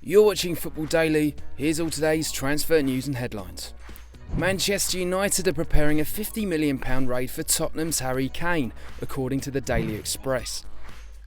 You're watching Football Daily. Here's all today's transfer news and headlines. Manchester United are preparing a £50 million raid for Tottenham's Harry Kane, according to the Daily Express.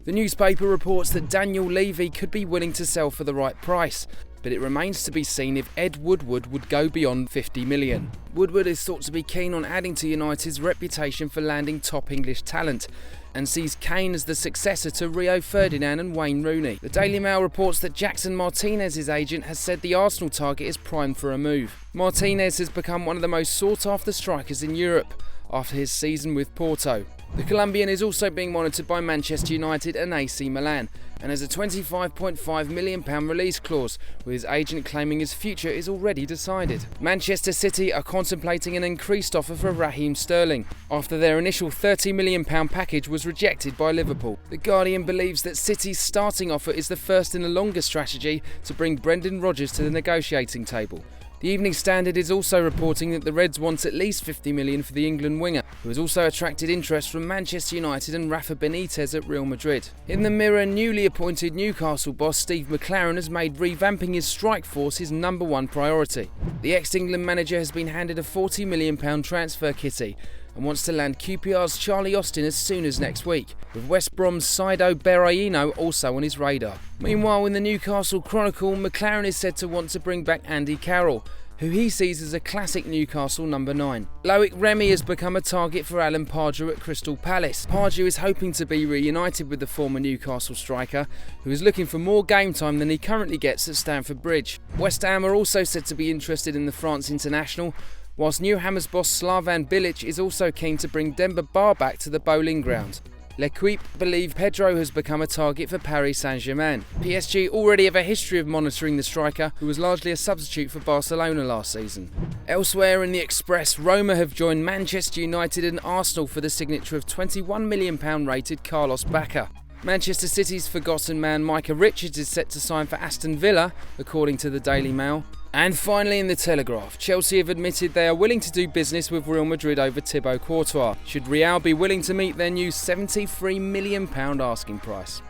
The newspaper reports that Daniel Levy could be willing to sell for the right price, but it remains to be seen if Ed Woodward would go beyond £50 million. Woodward is thought to be keen on adding to United's reputation for landing top English talent, and sees Kane as the successor to Rio Ferdinand and Wayne Rooney. The Daily Mail reports that Jackson Martinez's agent has said the Arsenal target is primed for a move. Martinez has become one of the most sought-after strikers in Europe after his season with Porto. The Colombian is also being monitored by Manchester United and AC Milan, and has a £25.5 million release clause, with his agent claiming his future is already decided. Manchester City are contemplating an increased offer for Raheem Sterling, after their initial £30 million package was rejected by Liverpool. The Guardian believes that City's starting offer is the first in a longer strategy to bring Brendan Rodgers to the negotiating table. The Evening Standard is also reporting that the Reds want at least £50 million for the England winger, who has also attracted interest from Manchester United and Rafa Benitez at Real Madrid. In the Mirror, newly appointed Newcastle boss Steve McClaren has made revamping his strike force his number one priority. The ex-England manager has been handed a £40 million transfer kitty and wants to land QPR's Charlie Austin as soon as next week, with West Brom's Saido Berahino also on his radar. Meanwhile, in the Newcastle Chronicle, McClaren is said to want to bring back Andy Carroll, who he sees as a classic Newcastle number 9. Loic Remy has become a target for Alan Pardew at Crystal Palace. Pardew is hoping to be reunited with the former Newcastle striker, who is looking for more game time than he currently gets at Stamford Bridge. West Ham are also said to be interested in the France international, whilst Newham's boss Slavan Bilic is also keen to bring Demba Ba back to the bowling ground. L'Equipe believe Pedro has become a target for Paris Saint-Germain. PSG already have a history of monitoring the striker, who was largely a substitute for Barcelona last season. Elsewhere in the Express, Roma have joined Manchester United and Arsenal for the signature of £21 million rated Carlos Bacca. Manchester City's forgotten man Micah Richards is set to sign for Aston Villa, according to the Daily Mail. And finally in the Telegraph, Chelsea have admitted they are willing to do business with Real Madrid over Thibaut Courtois, should Real be willing to meet their new £73 million asking price.